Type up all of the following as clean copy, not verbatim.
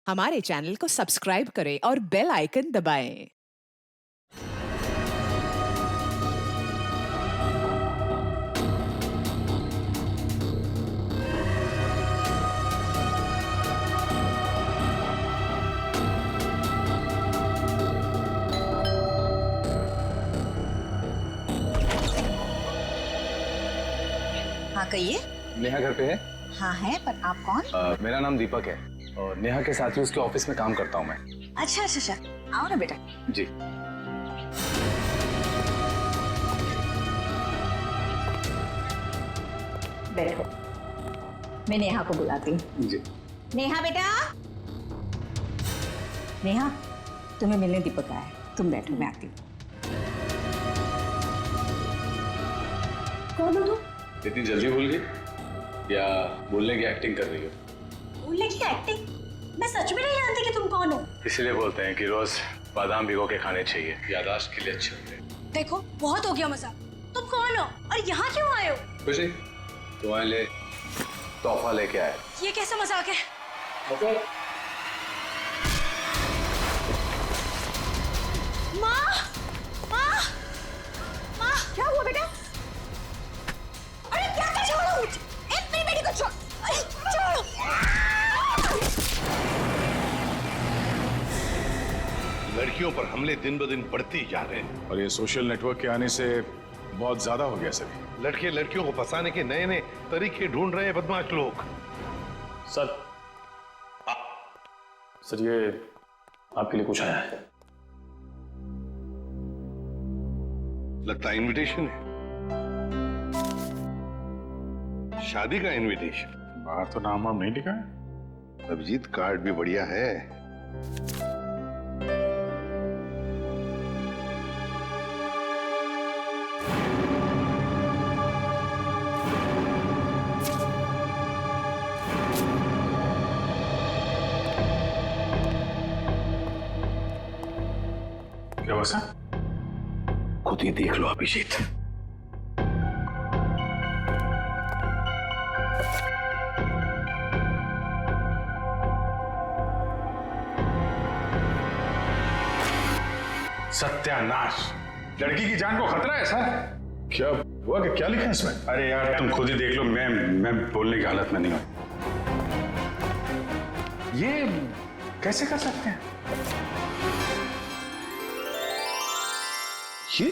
हमारे चैनल को सब्सक्राइब करें और बेल आइकन दबाएं। हाँ कहिए। नेहा घर पे है? हाँ है, पर आप कौन? मेरा नाम दीपक है और नेहा के साथ ही उसके ऑफिस में काम करता हूँ मैं। अच्छा अच्छा अच्छा, आओ ना बेटा। जी। बैठो, मैं नेहा को बुलाती हूँ। जी। नेहा बेटा। नेहा, तुम्हें मिलने दीपक आया है, तुम बैठो, मैं आती हूँ। कौन हो तुम? इतनी जल्दी भूल गई या बोलने की एक्टिंग कर रही हो? बोलने की एक्टिंग? मैं सच में नहीं जानती कि तुम कौन हो। इसीलिए बोलते हैं कि रोज बादाम भिगो के खाने चाहिए, याददाश्त के लिए अच्छे होते हैं। देखो बहुत हो गया मजाक। तुम कौन हो और यहाँ क्यों आए हो? कुछ नहीं, तुम्हारे लिए तोहफा लेके आया। ये कैसा मजाक है? माँ, माँ, माँ, क्या हुआ बेटा? अरे क्या कर छोड़ो मुझे, मेरी बेटी को छोड़, अरे छोड़ो। लड़कियों पर हमले दिन ब दिन बढ़ते ही जा रहे हैं और ये सोशल नेटवर्क के आने से बहुत ज्यादा हो गया सभी। लड़के लड़कियों को फंसाने के नए नए तरीके ढूंढ रहे हैं बदमाश लोग। सर, सर ये आपके लिए कुछ आया है। लगता है इनविटेशन है, शादी का इनविटेशन। बाहर तो नाम वाम नहीं लिखा है। अभिजीत, कार्ड भी बढ़िया है। क्या बसा? खुद ही देख लो अभिजीत। सत्यानाश, लड़की की जान को खतरा है सर। क्या हुआ कि क्या लिखा है इसमें? अरे यार तुम खुद ही देख लो, मैं बोलने की हालत में नहीं हूं। ये कैसे कर सकते हैं? ये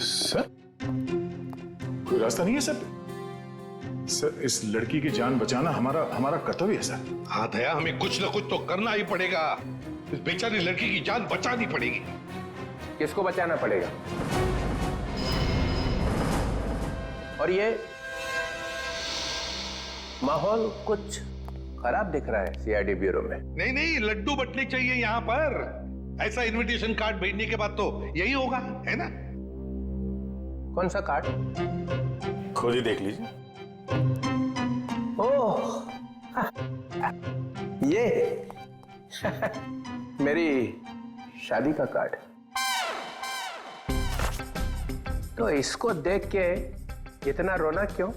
सर कोई रास्ता नहीं है सर। सर इस लड़की की जान बचाना हमारा कर्तव्य है सर। हाँ दया, हमें कुछ ना कुछ तो करना ही पड़ेगा। इस बेचारी लड़की की जान बचानी पड़ेगी। किसको बचाना पड़ेगा? और ये माहौल कुछ खराब दिख रहा है सीआईडी ब्यूरो में। नहीं नहीं, लड्डू बटने चाहिए यहाँ पर। ऐसा इनविटेशन कार्ड भेजने के बाद तो यही होगा, है ना? कौन सा कार्ड? खुद ही देख लीजिए। ओह ये मेरी शादी का कार्ड। तो इसको देख के इतना रोना क्यों?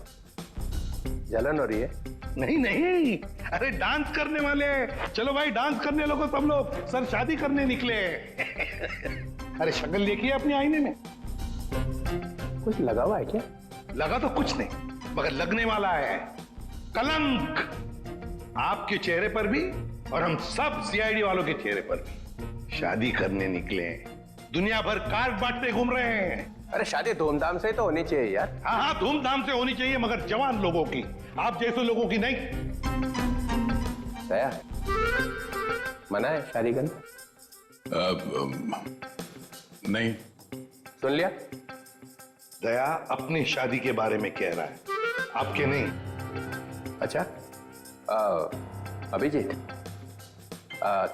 जलन हो रही है? नहीं नहीं, अरे डांस करने वाले। चलो भाई, डांस करने लोगो सब लोग। सर शादी करने निकले। अरे शक्ल देखिए अपने आईने में। कुछ लगा हुआ है क्या? लगा तो कुछ नहीं, मगर लगने वाला है कलंक, आपके चेहरे पर भी और हम सब सीआईडी वालों के चेहरे पर भी। शादी करने निकले हैं, दुनिया भर कार्ड बांटते घूम रहे हैं। अरे शादी धूमधाम से तो होनी चाहिए यार। हाँ हाँ, धूमधाम से होनी चाहिए, मगर जवान लोगों की, आप जैसे लोगों की नहीं। दया, मना है शादी करना? नहीं। सुन लिया? दया अपनी शादी के बारे में कह रहा है, आपके नहीं। अच्छा, अभिजीत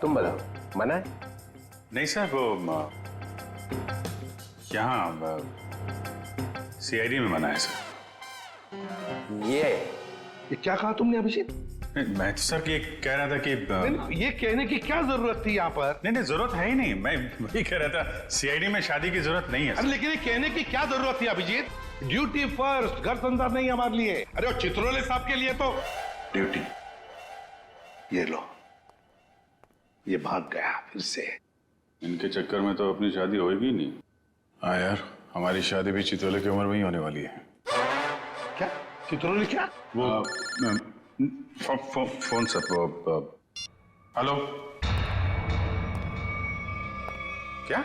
तुम बताओ, मना है? नहीं सर, वो यहाँ सीआईडी में मना है सर। ये क्या कहा तुमने अभिजीत? मैं तो सर ये कह रहा था कि नहीं, ये कहने की क्या जरूरत थी यहाँ पर? नहीं जरूरत है ही नहीं। मैं वही कह रहा था, सीआईडी में शादी की जरूरत नहीं है। अरे लेकिन ये कहने की क्या जरूरत थी अभिजीत? ड्यूटी फर्स्ट, घर संसार नहीं हमारे लिए। अरे चित्रोले साहब के लिए तो ड्यूटी ये लो, ये भाग गया फिर से। इनके चक्कर में तो अपनी शादी होगी नहीं। हाँ यार, हमारी शादी भी चितौले की उम्र में ही होने वाली है। क्या चित्रोली? क्या वो फोन सर, हेलो, क्या?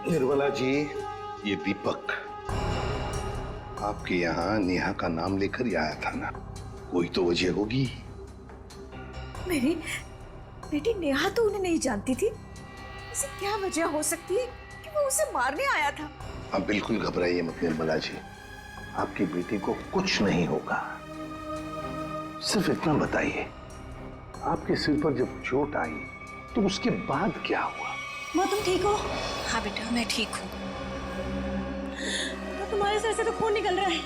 निर्मला जी, ये दीपक आपके यहाँ नेहा का नाम लेकर ही आया था ना? कोई तो वजह होगी। मेरी बेटी नेहा तो उन्हें नहीं जानती थी। ऐसी क्या वजह हो सकती है कि वो उसे मारने आया था? आप बिल्कुल घबराइए मत निर्मला जी, आपकी बेटी को कुछ नहीं होगा। सिर्फ इतना बताइए, आपके सिर पर जब चोट आई तो उसके बाद क्या हुआ? माँ तुम ठीक हो? हाँ बेटा, मैं ठीक हूँ। तुम्हारे सर से तो खून निकल रहा है।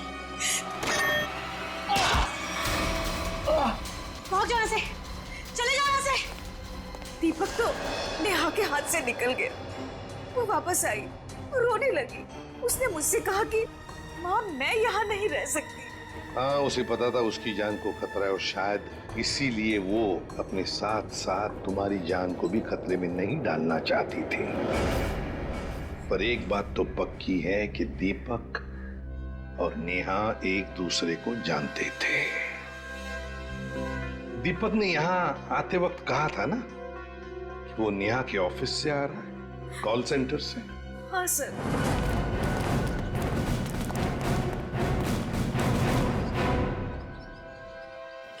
भाग जाओ यहाँ से, चले जाओ यहाँ से। दीपक तो नेहा के हाथ से निकल गया। वो वापस आई, रोने लगी। उसने मुझसे कहा कि माँ मैं यहाँ नहीं रह सकती। हाँ, उसे पता था उसकी जान को खतरा है और शायद इसीलिए वो अपने साथ साथ तुम्हारी जान को भी खतरे में नहीं डालना चाहती थी। पर एक बात तो पक्की है कि दीपक और नेहा एक दूसरे को जानते थे। दीपक ने यहाँ आते वक्त कहा था ना कि वो नेहा के ऑफिस से आ रहा है, कॉल सेंटर से। हाँ सर।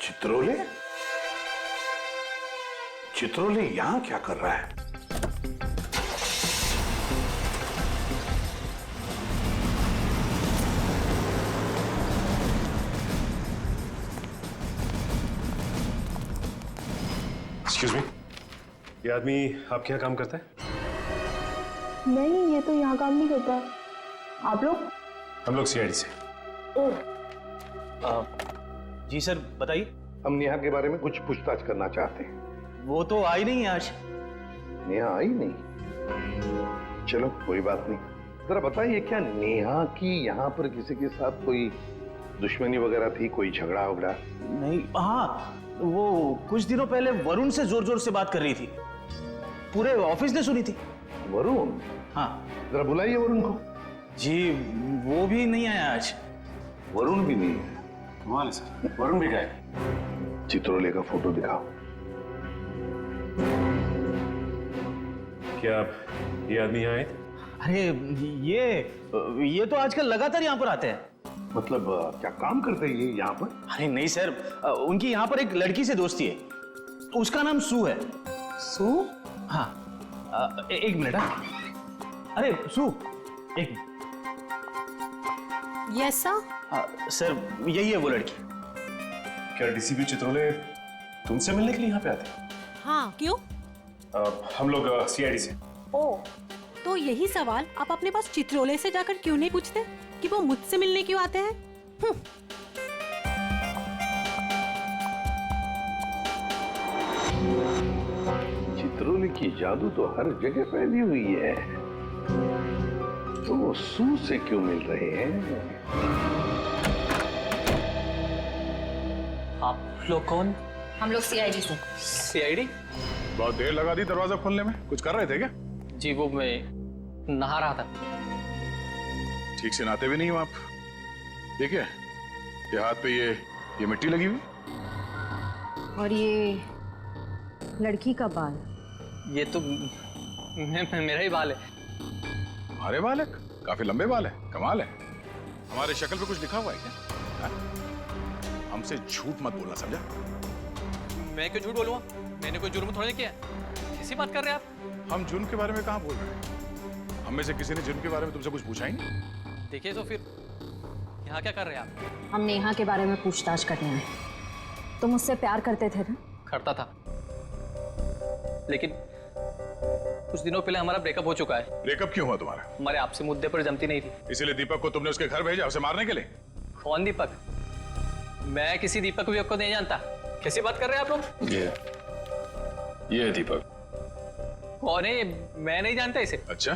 चित्रोले? चित्रोले यहां क्या कर रहा है? एक्सक्यूज मी, ये आदमी आपके यहाँ काम करता है? नहीं, ये तो यहाँ काम नहीं करता। आप लोग? हम लोग सीआईडी से। जी सर, बताइए। हम नेहा के बारे में कुछ पूछताछ करना चाहते हैं। वो तो आई नहीं है आज। नेहा आई नहीं? चलो कोई बात नहीं। जरा बताइए, क्या नेहा की यहाँ पर किसी के साथ कोई दुश्मनी वगैरह थी, कोई झगड़ा वगड़ा? नहीं, हाँ वो कुछ दिनों पहले वरुण से जोर जोर से बात कर रही थी, पूरे ऑफिस ने सुनी थी। वरुण? हाँ। जरा बुलाइए वरुण को। जी वो भी नहीं आया आज। वरुण भी नहीं है? कमाल है सर, वरुण भी गायब। चित्रोले का फोटो दिखाओ। क्या आप ये आदमी यहाँ आए थे? अरे ये तो आजकल लगातार यहाँ पर आते हैं। मतलब क्या काम करते हैं ये यहाँ पर? अरे नहीं सर, उनकी यहाँ पर एक लड़की से दोस्ती है, उसका नाम सू है। सू? हाँ, एक मिनट। अरे सू, एक मिनट। Yes sir. सर यही है वो लड़की। क्या डीसीपी चित्रोले तुमसे मिलने के लिए यहाँ पे आते हैं? हाँ, क्यों? हम लोग सीआईडी से। ओ, तो यही सवाल आप अपने पास चित्रोले से जाकर क्यों नहीं पूछते कि वो मुझसे मिलने क्यों आते हैं? चित्रोले की जादू तो हर जगह फैली हुई है, तो वो सू से क्यों मिल रहे हैं? आप लोग कौन? हम लोग सीआईडी से। सीआईडी? बहुत देर लगा दी दरवाजा खोलने में, कुछ कर रहे थे क्या? जी वो मैं नहा रहा था। ठीक से नहाते भी नहीं हो आप। देखिए, ये हाथ पे ये मिट्टी लगी हुई। और ये लड़की का बाल? ये तो मेरा ही बाल है। हमारे बाल है? काफी लंबे बाल है, कमाल है। हमारे शक्ल पे कुछ लिखा हुआ है क्या? हमसे झूठ मत बोलना, समझा? मैं क्यों झूठ बोलूँगा? मैंने कोई जुर्म थोड़ी किया। कैसी बात कर रहे हैं आप? हम जुर्म के बारे में कहाँ बोल रहे हैं? हम में से किसी ने जुर्म के बारे में तुमसे कुछ पूछा ही नहीं। देखिए तो फिर यहाँ क्या कर रहे हैं आप? हम नेहा के बारे में पूछताछ करने आए। तुम मुझसे प्यार करते थे ना? करता था, लेकिन कुछ दिनों पहले हमारा ब्रेकअप हो चुका है। ब्रेकअप क्यों हुआ तुम्हारा? हमारे आपसे मुद्दे पर जमती नहीं थी। इसीलिए दीपक को तुमने उसके घर भेजा, उसे मारने के लिए? कौन दीपक? मैं किसी दीपक विवेक को नहीं जानता। कैसी बात कर रहे हैं आप लोग? ये है दीपक। कौन है? मैं नहीं जानता इसे। अच्छा,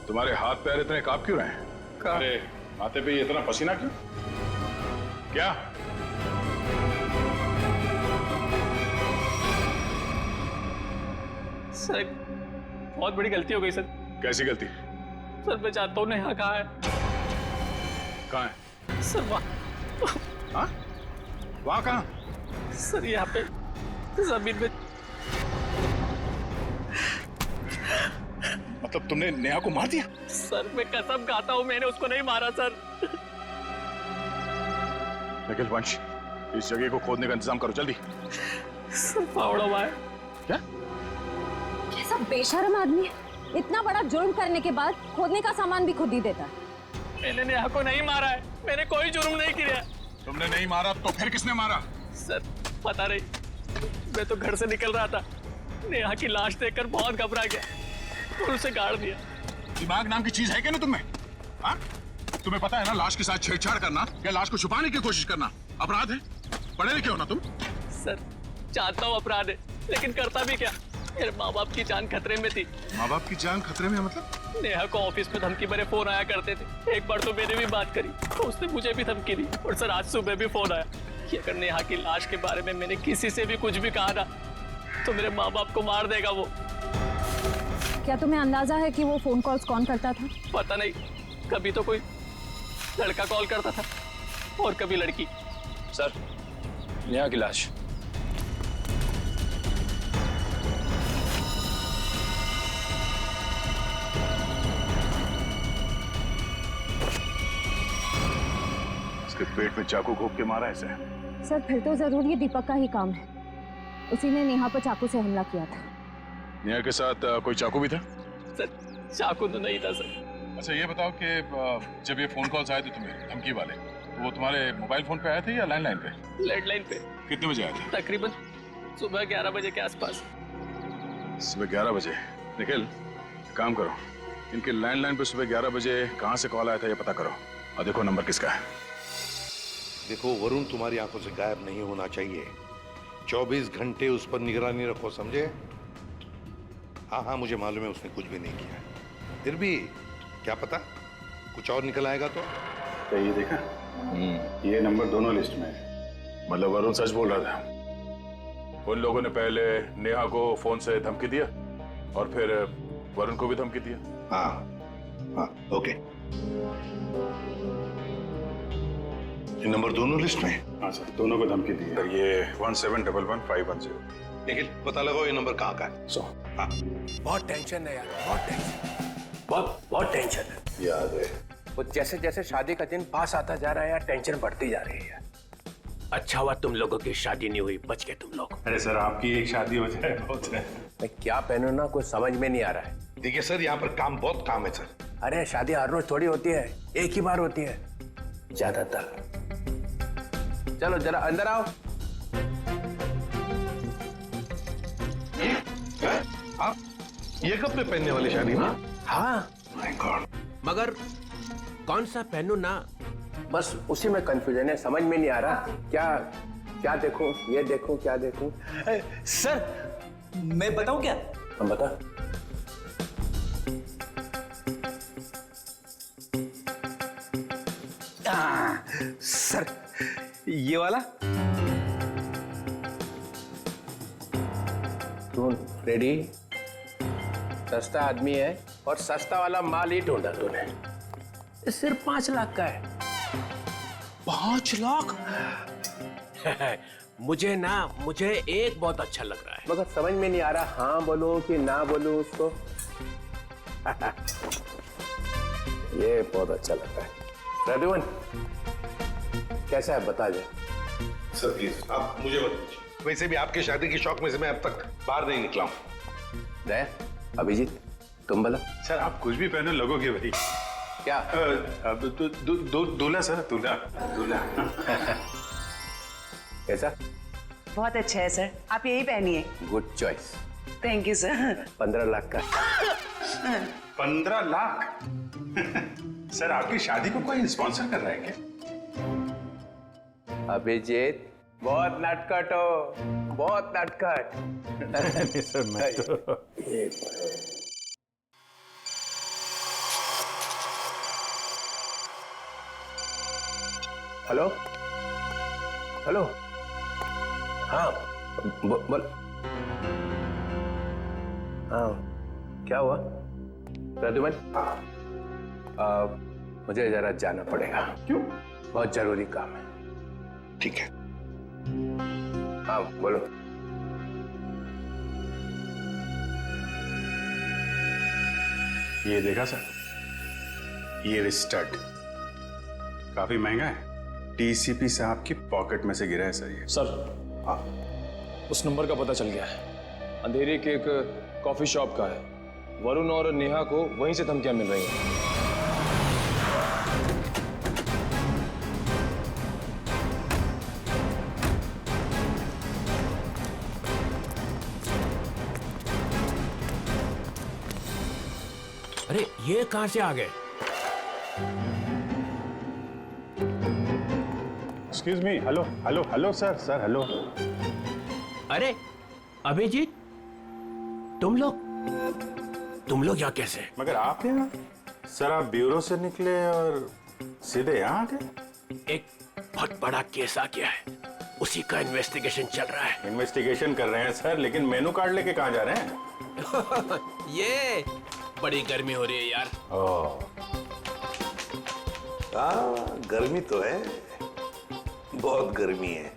तुम्हारे हाथ पैर इतने कांप क्यों रहे हैं? अरे माथे पे ये इतना पसीना क्यों? क्या? सर बहुत बड़ी गलती हो गई सर। कैसी गलती? सर मैं जानता हूँ नेहा कहाँ है। कहाँ है? सर वहाँ कहाँ? सर यहाँ पे जमीन में। मतलब तुमने नेहा को मार दिया? सर मैं कसम खाता हूँ मैंने उसको नहीं मारा सर। निखिल वंश, इस जगह को खोदने का इंतजाम करो जल्दी। सर फावड़ा हुआ है। क्या? कैसा बेशर्म आदमी है, इतना बड़ा जुर्म करने के बाद खोदने का सामान भी खुद ही देता है। मैंने नेहा को नहीं मारा है, मैंने कोई जुर्म नहीं किया। तुमने नहीं मारा तो फिर किसने मारा? सर पता नहीं, मैं तो घर से निकल रहा था, नेहा की लाश देखकर बहुत घबरा गया और उसे गाड़ दिया। दिमाग नाम की चीज है क्या ना तुम्हें? हाँ? तुम्हें पता है ना लाश के साथ छेड़छाड़ करना या लाश को छुपाने की कोशिश करना अपराध है। पढ़े लिखे हो ना तुम? सर जानता हूँ अपराध है, लेकिन करता भी क्या? मेरे माँ बाप की जान खतरे में थी। माँ बाप की जान खतरे में मतलब? नेहा को ऑफिस में धमकी भरे फोन आया करते थे। एक बार तो मैंने भी बात करी तो उसने मुझे भी धमकी दी। और सर आज सुबह भी फोन आया कि अगर नेहा की लाश के बारे में मैंने किसी से भी कुछ भी कहा ना तो मेरे माँ बाप को मार देगा वो। क्या तुम्हें अंदाजा है कि वो फोन कॉल्स कौन करता था? पता नहीं, कभी तो कोई लड़का कॉल करता था और कभी लड़की। सर, नेहा की लाश। इसके पेट में चाकू घोंप के मारा ऐसे? सर फिर तो जरूर ये दीपक का ही काम है, उसी ने नेहा पर चाकू से हमला किया था। नेहा के साथ कोई चाकू भी था? सर चाकू तो नहीं था सर। अच्छा ये बताओ कि जब ये फोन कॉल्स आए थे तुम्हें धमकी वाले, तो वो तुम्हारे मोबाइल फोन पे आए थे या लैंडलाइन पे? लैंडलाइन पे। कितने बजे आए थे? तकरीबन सुबह 11 बजे के आसपास। सुबह 11 बजे? निखिल काम करो, इनके लैंडलाइन पे सुबह 11 बजे कहाँ से कॉल आया था ये पता करो और देखो नंबर किसका है। देखो वरुण तुम्हारी आंखों से गायब नहीं होना चाहिए। 24 घंटे उस पर निगरानी रखो, समझे? हाँ हाँ मुझे मालूम है उसने कुछ भी नहीं किया, फिर भी क्या पता कुछ और निकल आएगा तो। ये देखा, ये नंबर दोनों लिस्ट में है। मतलब वरुण सच बोल रहा था। उन लोगों ने पहले नेहा को फोन से धमकी दिया और फिर वरुण को भी धमकी दिया। हाँ हाँ ओके, ये नंबर दोनों लिस्ट में? हाँ सर, दोनों को धमकी दी है। ये 17111510। लेकिन पता लगाओ ये नंबर कहाँ का है। हाँ। बहुत टेंशन है यार, बहुत टेंशन, बहुत टेंशन है। याद है वो जैसे जैसे शादी का दिन पास आता जा रहा है यार, टेंशन बढ़ती जा रही है। अच्छा हुआ तुम लोगों की शादी नहीं हुई, बच गए तुम लोग। अरे सर आपकी एक शादी हो जाए बहुत है। मैं क्या पहनूं ना कुछ समझ में नहीं आ रहा है। देखिए सर यहाँ पर बहुत काम है सर। अरे शादी हर रोज थोड़ी होती है, एक ही बार होती है ज्यादातर। चलो जरा अंदर आओ। आप ये कब पे पहनने वाली शादी में? हाँ माय गॉड, मगर कौन सा पहनूं ना, बस उसी में कंफ्यूजन है, समझ में नहीं आ रहा क्या देखूं, ये देखूं, क्या देखूं। सर मैं बताऊं क्या? हम बता। सर ये वाला। तू रेडी? सस्ता आदमी है और सस्ता वाला माल ही ढूंढा तूने। ये सिर्फ 5 लाख का है। 5 लाख? मुझे एक बहुत अच्छा लग रहा है, मगर समझ में नहीं आ रहा हाँ बोलूं कि ना बोलूं उसको। ये बहुत अच्छा लग रहा है। रघुवन कैसा है बता जा। सर प्लीज आप मुझे मत पूछिए, वैसे भी आपके शादी की शौक में से मैं अब तक बाहर नहीं निकला हूँ। दया, अभिजीत तुम बोला। सर आप कुछ भी पहने लगोगे भाई। क्या? दूल्हा सर, दूल्हा। कैसा? बहुत अच्छा है सर, आप यही पहनिए। Good choice. Thank you sir. 15 lakh का। 15 लाख? सर आपकी शादी को कोई स्पॉन्सर कर रहा है क्या? अभिजीत बहुत नटखट हो, बहुत नटखट। नहीं सर, मैं तो हेलो हेलो, हाँ बोल। हाँ क्या हुआ प्रद्युमन? मुझे जरा जाना पड़ेगा। क्यों? बहुत जरूरी काम है। ठीक है। हाँ बोलो। ये देखा सर, ये स्टड काफी महंगा है। डीसीपी साहब की पॉकेट में से गिरा है सर ये। सर उस नंबर का पता चल गया है। अंधेरे के एक कॉफी शॉप का है। वरुण और नेहा को वहीं से धमकियां मिल रही हैं। अरे ये कहां से आ गए? Excuse me, hello hello hello sir, sir hello. अरे अभिजीत, तुम लोग यहाँ कैसे? मगर आप यहाँ? सर आप ब्यूरो से निकले और सीधे यहाँ आ गए? एक बहुत बड़ा केस आ गया है, उसी का इन्वेस्टिगेशन चल रहा है। इन्वेस्टिगेशन कर रहे हैं सर, लेकिन मेनू कार्ड लेके कहाँ जा रहे हैं? ये बड़ी गर्मी हो रही है यार। गर्मी तो है, बहुत गर्मी है।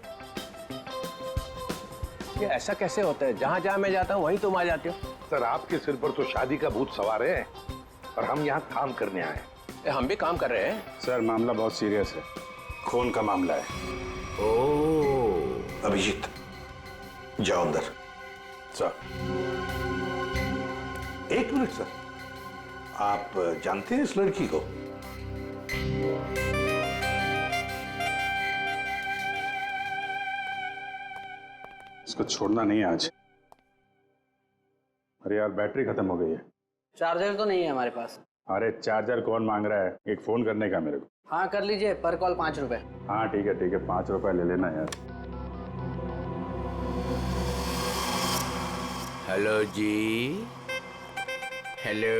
ये ऐसा कैसे होता है? जहाँ जहाँ मैं जाता हूँ वहीं तुम आ जाते हो। सर आपके सिर पर तो शादी का भूत सवार है और हम यहाँ काम करने आए। हम भी काम कर रहे हैं। सर मामला बहुत सीरियस है, खून का मामला है। ओह अभिजीत जाओ अंदर। सर एक मिनट सर, आप जानते हैं इस लड़की को? इसको छोड़ना नहीं आज। अरे यार बैटरी खत्म हो गई है। चार्जर तो नहीं है हमारे पास। अरे चार्जर कौन मांग रहा है, एक फोन करने का मेरे को। हाँ कर लीजिए, पर कॉल 5 रुपए। हाँ ठीक है 5 रुपए ले लेना यार। हेलो जी, हेलो,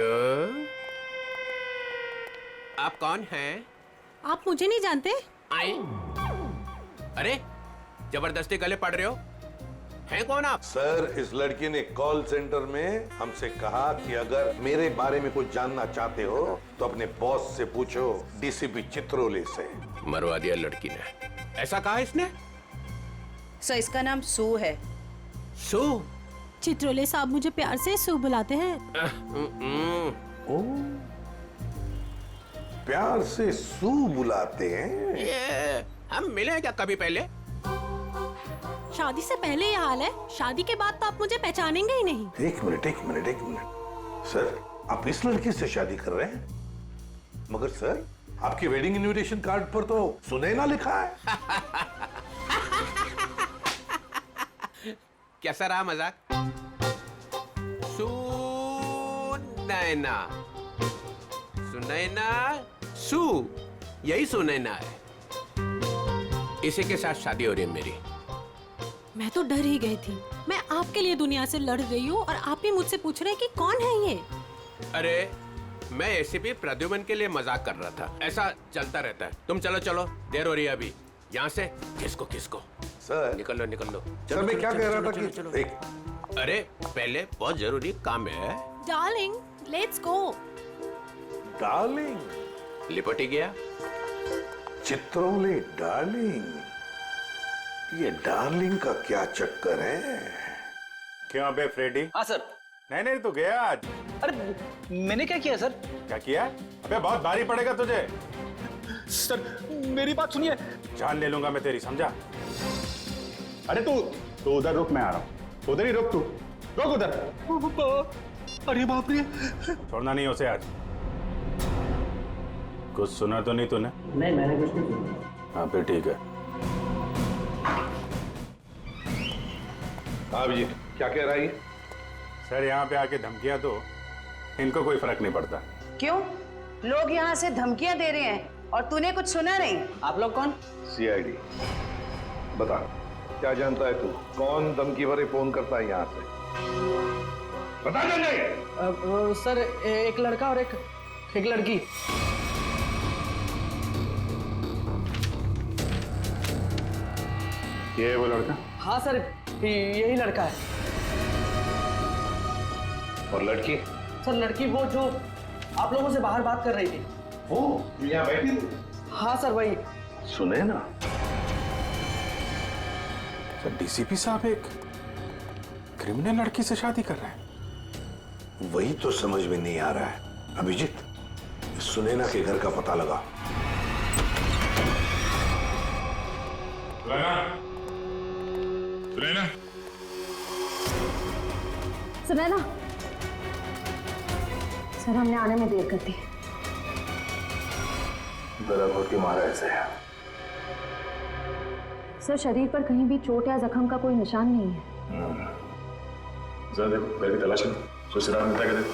आप कौन हैं? आप मुझे नहीं जानते? आई, अरे जबरदस्ती गले पड़ रहे हो, हैं कौन आप? सर इस लड़की ने कॉल सेंटर में हमसे कहा कि अगर मेरे बारे में कुछ जानना चाहते हो तो अपने बॉस से पूछो, डीसीपी चित्रोले से। मरवा दिया लड़की ने, ऐसा कहा इसने? सर इसका नाम सू है। सू? चित्रोले साहब मुझे प्यार से सू बुलाते हैं। प्यार से सू बुलाते हैं? ये हम मिले हैं क्या कभी पहले? शादी से पहले ये हाल है, शादी के बाद तो आप मुझे पहचानेंगे ही नहीं। एक मिनट सर, आप इस लड़की से शादी कर रहे हैं? मगर सर आपके वेडिंग इनविटेशन कार्ड पर तो सुनैना लिखा है। कैसा रहा मजाक? सुनैना, सुनैना, सू, यही सुनैना है। इसी के साथ शादी हो रही है मेरी। मैं तो डर ही गई थी। मैं आपके लिए दुनिया से लड़ रही हूँ और आप ही मुझसे पूछ रहे हैं कि कौन है ये? अरे मैं ऐसे भी प्रद्युमन के लिए मजाक कर रहा था, ऐसा चलता रहता है। तुम चलो चलो, देर हो रही है अभी। यहाँ से किसको सर निकल लो। सर मैं क्या कह रहा था कि एक, अरे पहले बहुत जरूरी काम है। Darling, let's go. डार्लिंग? लिपटी गया। चित्रोले डार्लिंग? ये डार्लिंग का क्या चक्कर है? क्यों बे फ्रेडी? हाँ सर। नहीं तो गया आज। अरे मैंने क्या किया सर? क्या किया? अबे बहुत भारी पड़ेगा तुझे। सर मेरी बात सुनिए। जान ले लूंगा मैं तेरी, समझा? अरे तू उधर रुक, मैं आ रहा हूँ। उधर ही रुक, तू रुक उधर। अरे बाप रे, छोड़ना नहीं उसे आज। कुछ सुना तो नहीं तूने? नहीं मैंने कुछ नहीं सुना। हाँ फिर ठीक है। हाँ अभिजीत क्या कह रहा है? सर यहाँ पे आके धमकियां दो, इनको कोई फर्क नहीं पड़ता। क्यों? लोग यहाँ से धमकियां दे रहे हैं और तूने कुछ सुना नहीं? आप लोग कौन? सीआईडी। बता, क्या जानता है तू? कौन धमकी भरे फोन करता है यहाँ से? बता जल्दी। सर एक लड़का और एक लड़की। ये है वो लड़का? हाँ सर, यही लड़का है। और लड़की? सर लड़की वो जो आप लोगों से बाहर बात कर रही थी। वो यहाँ बैठी थी? हाँ सर वही। सुने ना, सर डीसीपी साहब एक क्रिमिनल लड़की से शादी कर रहे हैं। वही तो समझ में नहीं आ रहा है। अभिजीत, सुनैना के घर का पता लगा। सुनैना, सुनैना, सर हमने आने में देर कर दी। गला घोट के मारा ऐसे है। सर शरीर पर कहीं भी चोट या जख्म का कोई निशान नहीं है। जरा देखो, घर की तलाश करो, ससुराल में जाके देखो।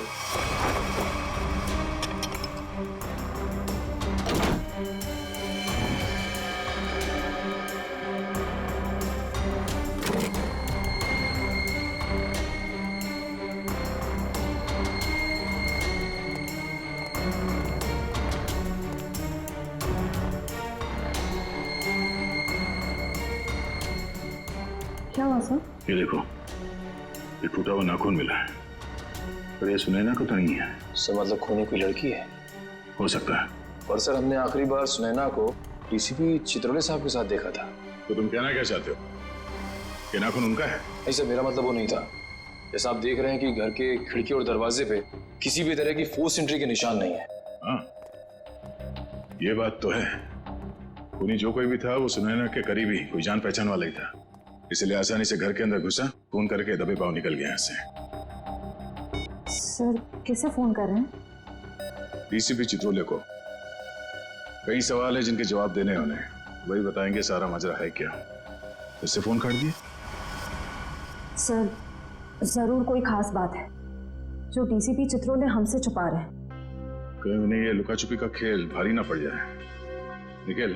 क्या हुआ सर? ये देखो, ये टूटा हुआ नाखून मिला है, पर ये सुनैना को तो नहीं है। सर मतलब खूनी कोई लड़की है? हो सकता है। और सर हमने आखिरी बार सुनैना को डीसीपी चित्रोले साहब के साथ देखा था। तो तुम कहना क्या चाहते हो? ये नाखून उनका है? नहीं सर, मेरा मतलब वो नहीं था। जैसा आप देख रहे हैं कि घर के खिड़की और दरवाजे पे किसी भी तरह की फोर्स एंट्री के निशान नहीं है। हाँ, ये बात तो है। खूनी जो कोई भी था वो सुनैना के करीबी कोई जान पहचान वाला ही था, इसलिए आसानी से घर के अंदर घुसा, फोन करके दबे पांव निकल गया यहाँ से। सर किसे फोन कर रहे हैं? डीसीपी चित्रोले को। कई सवाल है जिनके जवाब देने उन्हें, वही बताएंगे सारा माजरा है क्या। उससे फोन काट दिए? सर जरूर कोई खास बात है जो डीसीपी चित्रोले हमसे छुपा रहे हैं। कहीं उन्हें ये लुका छुपी का खेल भारी ना पड़ जाए। निखिल,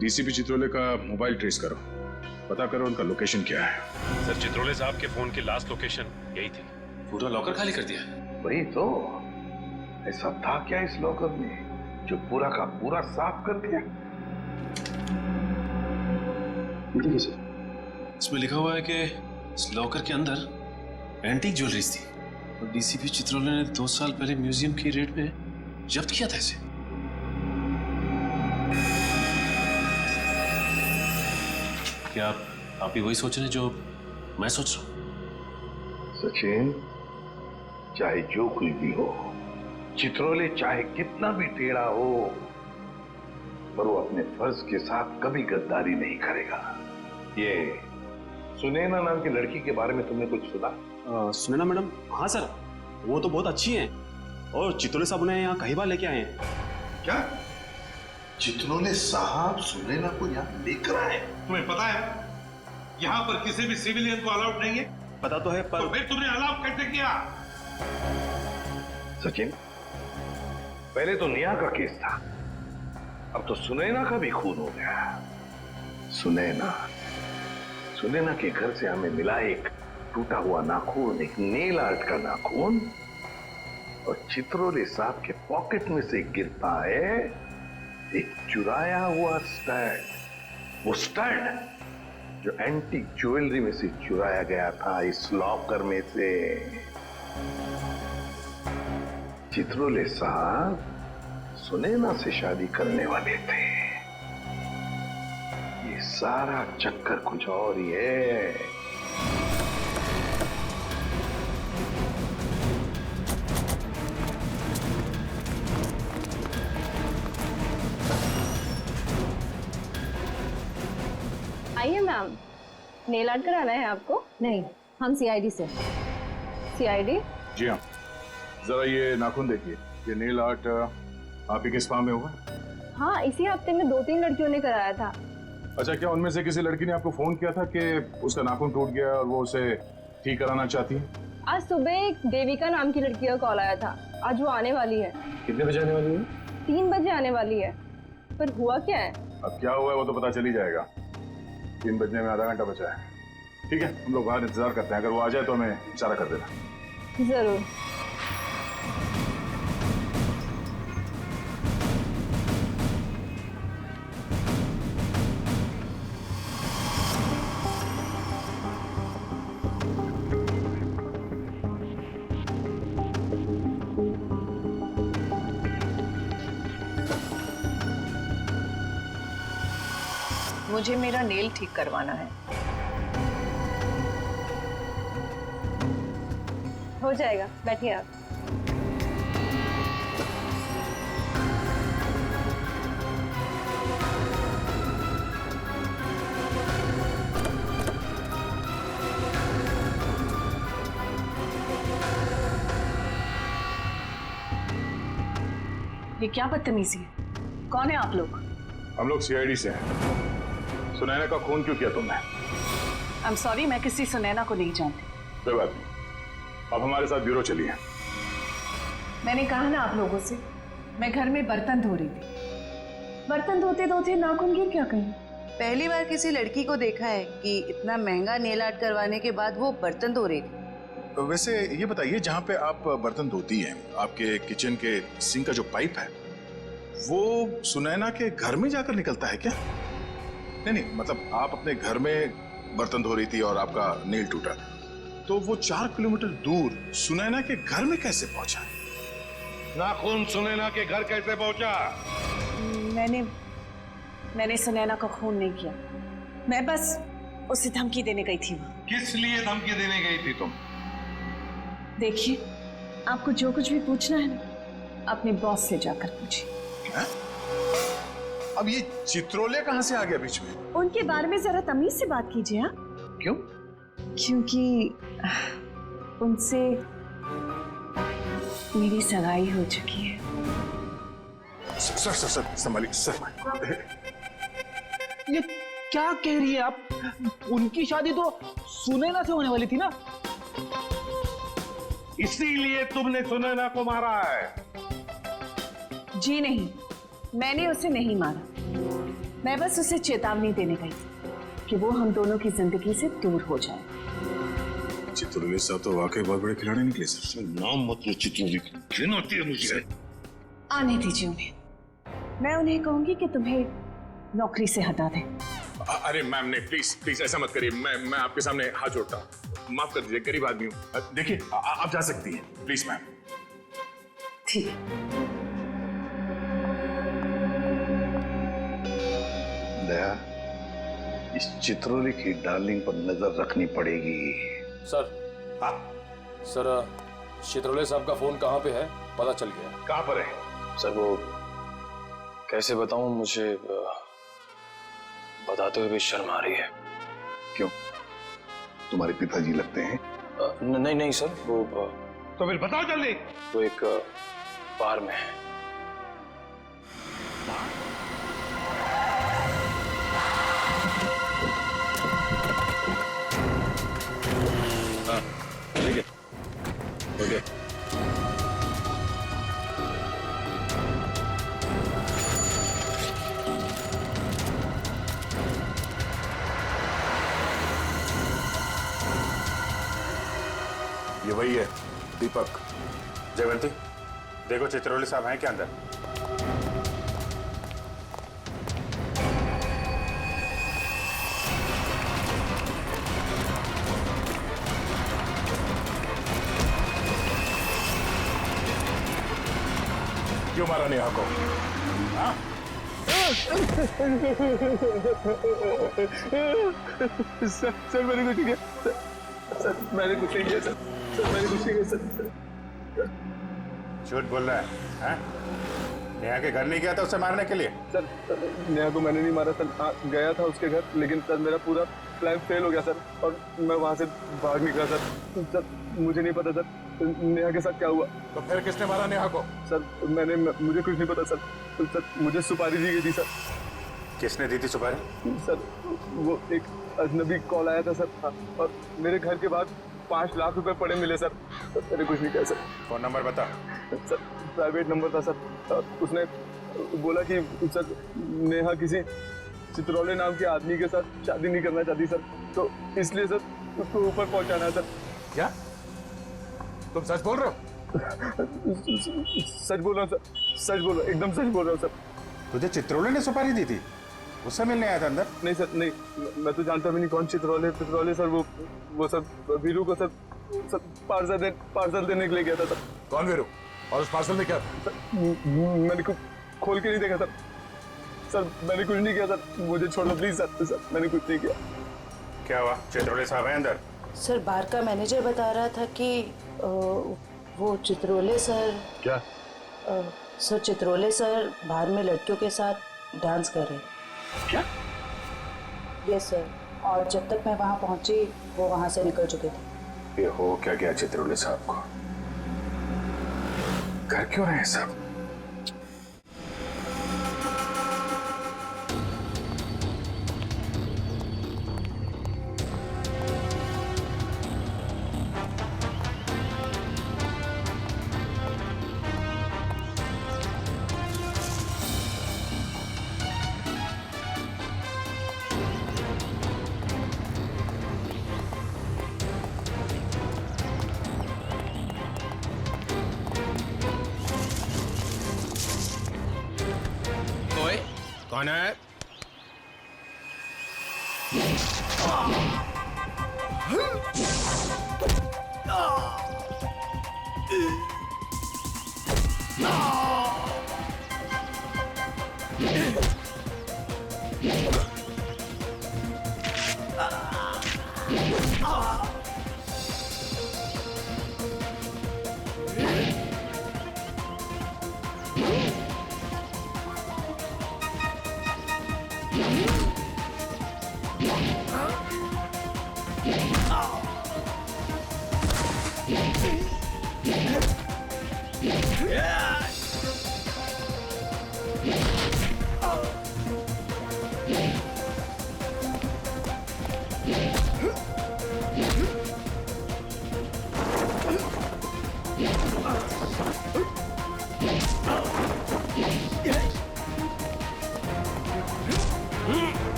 डीसीपी चित्रोले का मोबाइल ट्रेस करो, पता करो उनका लोकेशन क्या है। सर चित्रोले साहब के फोन की लास्ट लोकेशन यही थी। पूरा लॉकर खाली कर दिया? वही तो, ऐसा था क्या इस लॉकर में जो पूरा का पूरा साफ कर दिया? देखिए सर, इसमें लिखा हुआ है कि इस लॉकर के अंदर एंटीक ज्वेलरीज थी और डीसीपी चित्रोले ने 2 साल पहले म्यूजियम की रेड में जब्त किया था इसे। क्या आप भी वही सोच रहे हैं जो मैं सोच रहा हूं? सचिन, चाहे जो कुछ भी हो, चित्रोले चाहे कितना भी टेढ़ा हो, पर वो अपने फर्ज के साथ कभी गद्दारी नहीं करेगा। ये सुनैना नाम की लड़की के बारे में तुमने कुछ सुना? सुनैना मैडम? हाँ सर, वो तो बहुत अच्छी हैं और चित्रोले साहब उन्हें यहाँ कई बार लेके आए हैं। क्या चित्रोले साहब सुनैना को यहाँ लेकर आए? तुम्हें पता है यहाँ पर किसी भी सिविलियन को अलाउड नहीं है? पता तो है, पर तो फिर तुमने अलाउ कैसे किया? सचिन, पहले तो नेहा का केस था, अब तो सुनैना का भी खून हो गया। सुनैना के घर से हमें मिला एक टूटा हुआ नाखून, एक नेल आर्ट का नाखून, और चित्रोले साहब के पॉकेट में से गिरता है एक चुराया हुआ स्टड। वो स्टड जो एंटीक ज्वेलरी में से चुराया गया था इस लॉकर में से। चित्रोले साहब सुनैना से शादी करने वाले थे। ये सारा चक्कर कुछ और ही है। आइए मैम, नेल आर्ट कराना है आपको? नहीं, हम सीआईडी से। सीआईडी? जी हाँ, जरा ये नाखून देखिए, ये नेल आर्ट आप ही के स्पा में हुआ? हाँ, इसी हफ्ते में 2-3 लड़कियों ने कराया था। अच्छा, क्या उनमें से किसी लड़की ने आपको फोन किया था कि उसका नाखून टूट गया और वो उसे ठीक कराना चाहती है? आज सुबह एक देविका नाम की लड़की का कॉल आया था, आज वो आने वाली है। कितने बजे आने वाली है? 3 बजे आने वाली है। पर हुआ क्या है? अब क्या हुआ है वो तो पता चल ही जाएगा। 3 बजने में आधा घंटा बचा है। ठीक है, हम लोग बाहर इंतजार करते हैं, अगर वो आ जाए तो हमें इशारा कर देना। जरूर। मुझे मेरा नेल ठीक करवाना है। हो जाएगा, बैठिए आप। ये क्या बदतमीजी है? कौन है आप लोग? हम लोग सीआईडी से हैं। सुनैना का खून क्यों किया तुमने? आई एम सॉरी, मैं किसी सुनैना को नहीं जानती। कोई बात नहीं, अब हमारे साथ ब्यूरो चलिए। मैंने कहा ना आप लोगों से, मैं घर में बर्तन धो रही थी। बर्तन धोते धोते नाखून गिर क्या कहीं? पहली बार किसी लड़की को देखा है कि इतना महंगा नेल आर्ट करवाने के बाद वो बर्तन धो रही थी। तो वैसे ये बताइए, जहाँ पे आप बर्तन धोती हैं, आपके किचन के सिंक का जो पाइप है वो सुनैना के घर में जाकर निकलता है क्या? नहीं, मतलब आप अपने घर में बर्तन धो रही थी और आपका नेल टूटा, तो वो 4 किलोमीटर दूर सुनैना के घर में कैसे पहुंचा? नाखून सुनैना के घर कैसे पहुंचा? मैंने सुनैना का खून नहीं किया। मैं बस उसे धमकी देने गई थी वहां। किस लिए धमकी देने गई थी तुम? देखिए, आपको जो कुछ भी पूछना है ना, अपने बॉस से जाकर पूछिए। अब ये चित्रोले कहां से आ गया बीच में? उनके बारे में जरा तमीज से बात कीजिए। हाँ, क्यों? क्योंकि उनसे मेरी सगाई हो चुकी है। सर संभालिए सर। ये क्या कह रही है आप? उनकी शादी तो सुनैना से होने वाली थी ना? इसीलिए तुमने सुनैना को मारा है? जी नहीं, मैंने उसे नहीं मारा। मैं बस उसे चेतावनी देने गई थी कि वो हम दोनों की जिंदगी से दूर हो जाए। चित्रोले साहब तो वाकई बहुत बड़े खिलाड़ी निकले सर। नाम मत लो चित्रोले, घिन होती है मुझे। आने दीजिए उन्हें, मैं उन्हें कहूंगी कि तुम्हें नौकरी से हटा दें। अरे मैम नहीं, प्लीज ऐसा मत करिए। मैं आपके सामने हाथ जोड़ता हूँ, माफ कर दीजिए, गरीब आदमी हूँ। देखिए आप जा सकती हैं, प्लीज मैम। ठीक है। दया, इस चित्रोले की डार्लिंग पर नजर रखनी पड़ेगी। सर। हाँ सर, चित्रोले साहब का फोन कहाँ पे है पता चल गया। कहाँ पर है? सर वो कैसे बताऊं, मुझे बताते हुए भी शर्म आ रही है। क्यों, तुम्हारे पिताजी लगते हैं? नहीं सर, वो तो फिर बताओ जल्दी। वो एक बार में है। ठीक है, ओके। ये वही है, दीपक। जयवंती, देखो चित्रोले साहब हैं क्या अंदर? क्यों मारा नेहा को? हाँ? सर मैंने कुछ नहीं किया। सर मैंने कुछ नहीं किया। सर मैंने कुछ नहीं किया। सर झूठ बोल रहा है, हाँ? नेहा के घर नहीं गया था उसे मारने के लिए? सर नेहा को मैंने नहीं मारा सर। गया था उसके घर, लेकिन सर मेरा पूरा प्लान फेल हो गया सर, और मैं वहां से भाग निकला सर। सर मुझे नहीं पता सर नेहा के साथ क्या हुआ। तो फिर किसने मारा नेहा को? सर मुझे कुछ नहीं पता सर। सर मुझे सुपारी दी गई थी सर। किसने दी थी सुपारी? सर वो एक अजनबी कॉल आया था सर, और मेरे घर के बाद 5 लाख रुपए पड़े मिले सर। मैंने कुछ नहीं किया सर। फोन नंबर बता। सर प्राइवेट नंबर था सर। उसने बोला कि सर नेहा किसी चित्रोले नाम के आदमी के साथ शादी नहीं करना चाहती सर, तो इसलिए सर उसको ऊपर पहुंचाना है सर। क्या तुम सच बोल रहे हो? सच बोल रहा हूँ सर, सच बोल रहा हूँ, एकदम सच बोल रहा हूँ सर। तुझे चित्रोले ने सुपारी दी थी, उससे मिलने आया था अंदर? नहीं सर, नहीं, मैं तो जानता भी नहीं कौन चित्रोले सर, वो सर वीरू को सर पार्सल देने के लिए गया था सर। कौन वीरू? और उस पार्सल में क्या था? मैंने कुछ खोल के नहीं देखा सर। सर मैंने कुछ नहीं किया सर, मुझे छोड़ दो प्लीज सर। सर मैंने कुछ नहीं किया। क्या हुआ? चित्रोले साहब है अंदर? सर बार का मैनेजर बता रहा था कि वो चित्रोले सर। क्या? सर चित्रोले सर बाहर में लड़कियों के साथ डांस कर रहे। क्या? यस सर, और जब तक मैं वहां पहुंची वो वहां से निकल चुके थे। ये हो क्या गया चित्रोले साहब को? कर क्यों रहे हैं सब? कौन है?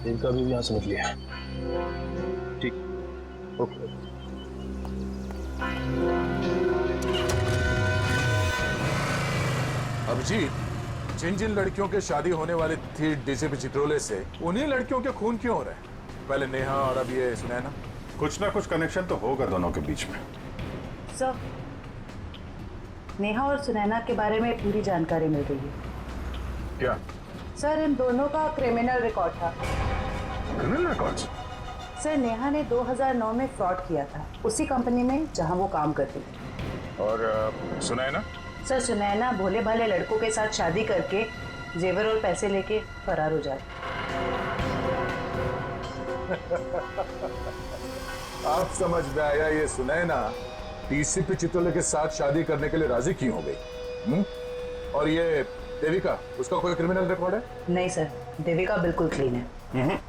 इनका भी यहाँ समझ लिया। ठीक, ओके। अभिजीत, जिन जिन लड़कियों के शादी होने वाली थी डीसीपी चित्रोले से, उन्हीं लड़कियों के खून क्यों हो रहे हैं? पहले नेहा और अब ये सुनैना। कुछ ना कुछ कनेक्शन तो होगा दोनों के बीच में। सर नेहा और सुनैना के बारे में पूरी जानकारी मिल रही है। क्या? सर इन दोनों का क्रिमिनल रिकॉर्ड था। Criminal record? सर नेहा ने 2009 में फ्रॉड किया था उसी कंपनी में जहां वो काम करती थी। और सुनैना? सर सुनैना भोले भाले लड़कों के साथ शादी करके जेवर और पैसे लेके फरार हो जाती। आप समझ में आया ये सुनैना डीसीपी चित्रोले के साथ शादी करने के लिए राजी क्यों हो गई? और ये देविका, उसका कोई क्रिमिनल रिकॉर्ड है? नहीं सर, देविका बिल्कुल क्लीन है।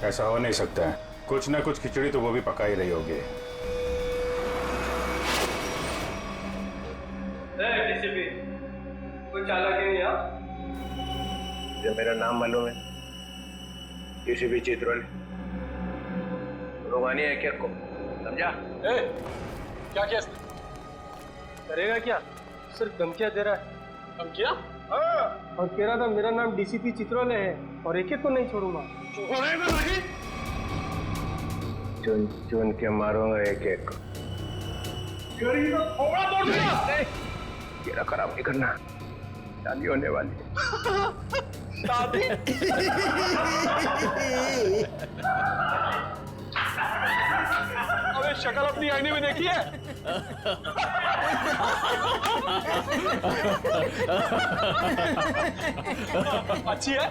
ऐसा हो नहीं सकता है, कुछ ना कुछ खिचड़ी तो वो भी पका ही रही होगी। कोई चालाक है यहाँ? जो मेरा नाम मालूम है, डीसीपी चित्रोले। रुमानी है क्या को? समझा? क्या किया करेगा क्या? सिर्फ धमकियां दे रहा है। धमकियां? और कह रहा था मेरा नाम डीसीपी चित्रोले है और एक एक को नहीं छोड़ूंगा। चुन चुन के मारूंगा एक एक। तेरा खराब नहीं करना, शादी होने वाली है। शादी? अबे शक्ल अपनी आईने में देखी है? अच्छी है।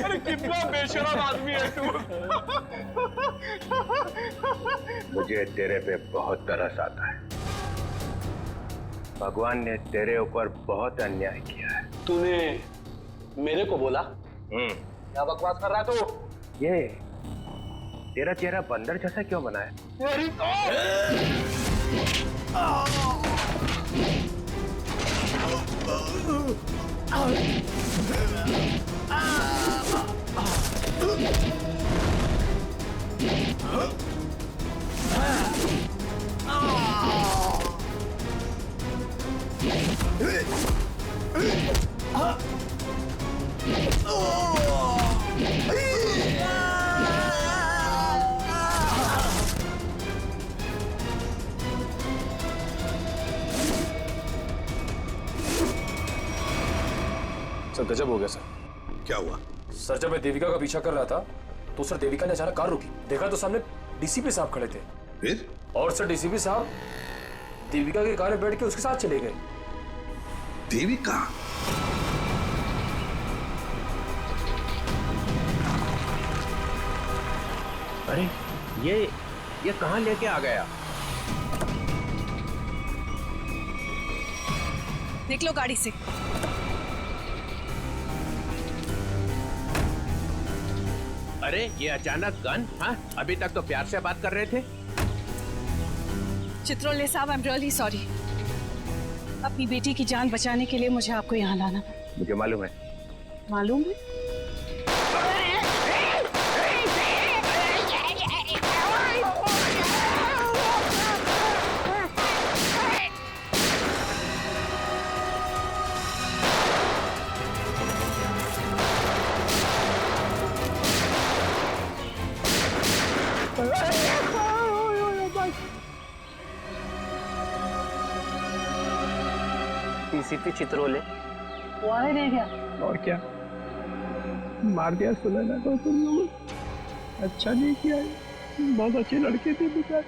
अरे कितना बेशरम आदमी है तू। मुझे तेरे पे बहुत तरस आता है। भगवान ने तेरे ऊपर बहुत अन्याय किया है। तूने मेरे को बोला? क्या बकवास कर रहा है तू? ये तेरा चेहरा बंदर जैसा क्यों बना है? मेरी सर गजब हो गया सर। क्या हुआ? सर जब मैं देविका का पीछा कर रहा था तो सर देविका ने अचानक कार रोकी। देखा तो सामने डीसीपी साहब खड़े थे। फिर? और सर डीसीपी साहब देविका की कार में बैठ के उसके साथ चले गए। देविका? अरे ये कहाँ लेके आ गया? देख लो गाड़ी से। अरे ये अचानक गन? हाँ, अभी तक तो प्यार से बात कर रहे थे। चित्रोले साहब, आई एम रियली सॉरी। अपनी बेटी की जान बचाने के लिए मुझे आपको यहाँ लाना पड़ा। मुझे मालूम है। मालूम है? डीसीपी चित्रोले वो आने नहीं गया। और क्या मार दिया सुनैना को तुम लोग। अच्छा नहीं किया, बहुत अच्छे लड़के थे बेचारे।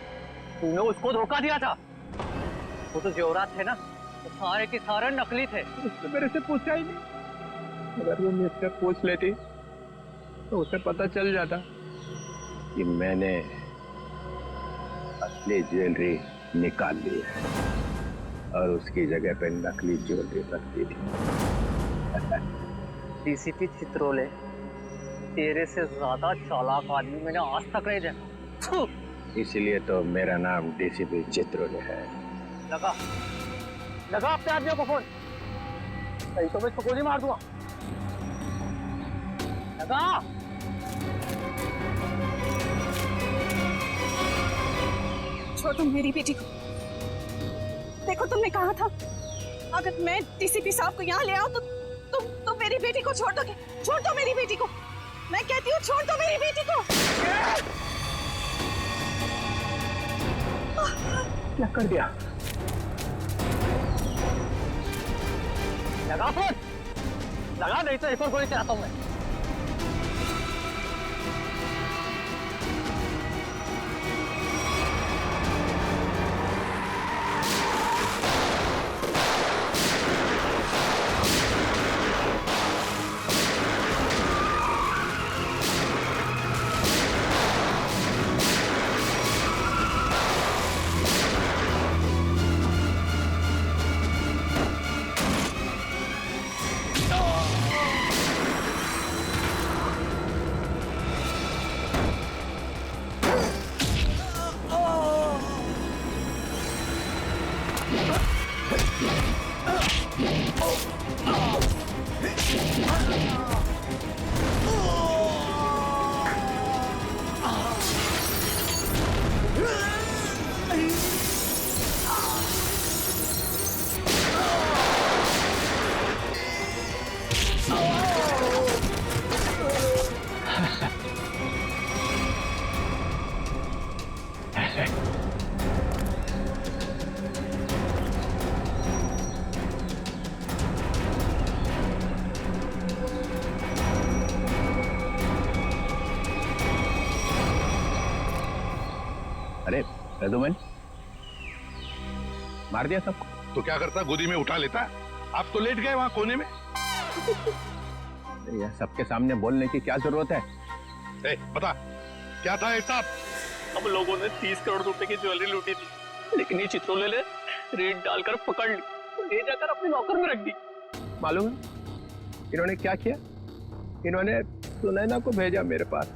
तूने उसको धोखा दिया था। वो तो जेवरात थे ना, तो सारे के सारे नकली थे। उसने मेरे से पूछा ही नहीं। अगर वो मुझसे पूछ लेती तो उसे पता चल जाता कि मैंने असली ज्वेलरी निकाल ली है और उसकी जगह पे नकली ज्वेलरी रख दी थी। डीसीपी चित्रोले, तेरे से ज्यादा चालाक आदमी मैंने आज तक नहीं देखा। इसलिए तो मेरा नाम डीसीपी चित्रोले है। लगा अपने आदमियों को फोन। नहीं तो मैं इसको गोली मार दूंगा। लगा। छोड़ो मेरी बेटी को। देखो तुमने कहा था अगर मैं डीसीपी साहब को यहाँ ले आऊं तो तुम मेरी बेटी को छोड़ दोगे। छोड़ दो मेरी बेटी को। मैं कहती हूँ छोड़ दो मेरी बेटी को। क्या कर दिया? लगा फोन। लगा, नहीं तो एक और गोली चलाता हूँ मैं। रजुमन मार दिया सबको। तो क्या करता, गोदी में उठा लेता? आप तो लेट गए वहां कोने में। यह सबके सामने बोलने की क्या जरूरत है? बता क्या था हिसाब? हम लोगों ने 30 करोड़ रुपए की ज्वेलरी लूटी थी, लेकिन ये चित्रोले ने रेड डालकर पकड़ ली, ले जाकर अपने लॉकर में रख दी। मालूम है इन्होंने क्या किया? इन्होंने सुनैना को भेजा मेरे पास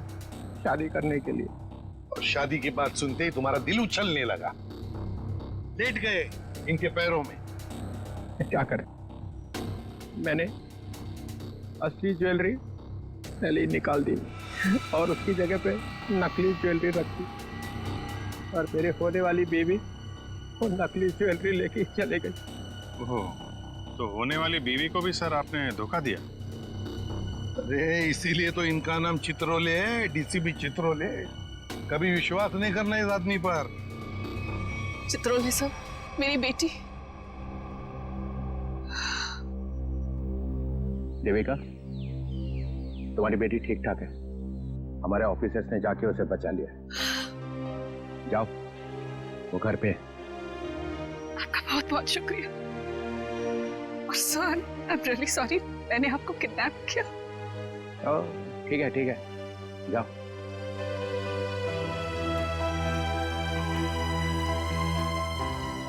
शादी करने के लिए। और शादी की बात सुनते ही तुम्हारा दिल उछलने लगा, लेट गए इनके पैरों में। क्या करें, मैंने असली ज्वेलरी पहले ही निकाल दी और उसकी जगह पे नकली ज्वेलरी रख दी, और मेरे होने वाली बीवी वो नकली ज्वेलरी लेके चले गई। ओह, तो होने वाली बीवी को भी सर आपने धोखा दिया? अरे इसीलिए तो इनका नाम चित्रोले है, डीसीपी चित्रोले। कभी विश्वास नहीं करना इस आदमी पर। चित्रोले सर, मेरी बेटी। देविका, तुम्हारी बेटी ठीक ठाक है। हमारे ऑफिसर्स ने जाके उसे बचा लिया। जाओ, वो घर पे है। आपका बहुत बहुत शुक्रिया। और sir, I am really sorry, मैंने आपको किडनैप किया। ठीक है ठीक है, जाओ।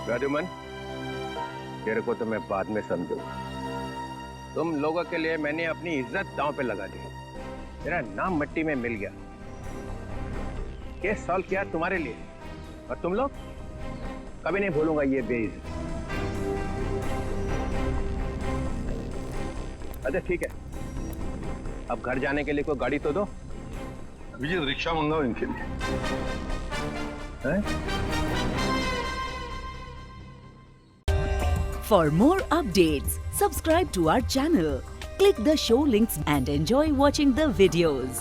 राजूमन, तेरे को तो मैं बाद में समझूंगा। तुम लोगों के लिए मैंने अपनी इज्जत दांव पे लगा दी, मेरा नाम मिट्टी में मिल गया। केस सॉल्व किया तुम्हारे लिए, और तुम लोग कभी नहीं भूलूंगा ये बेइज्जती। अच्छा ठीक है, अब घर जाने के लिए कोई गाड़ी तो दो। विजय, रिक्शा मंगाओ इनके लिए। For more updates, subscribe to our channel, click the show links and enjoy watching the videos.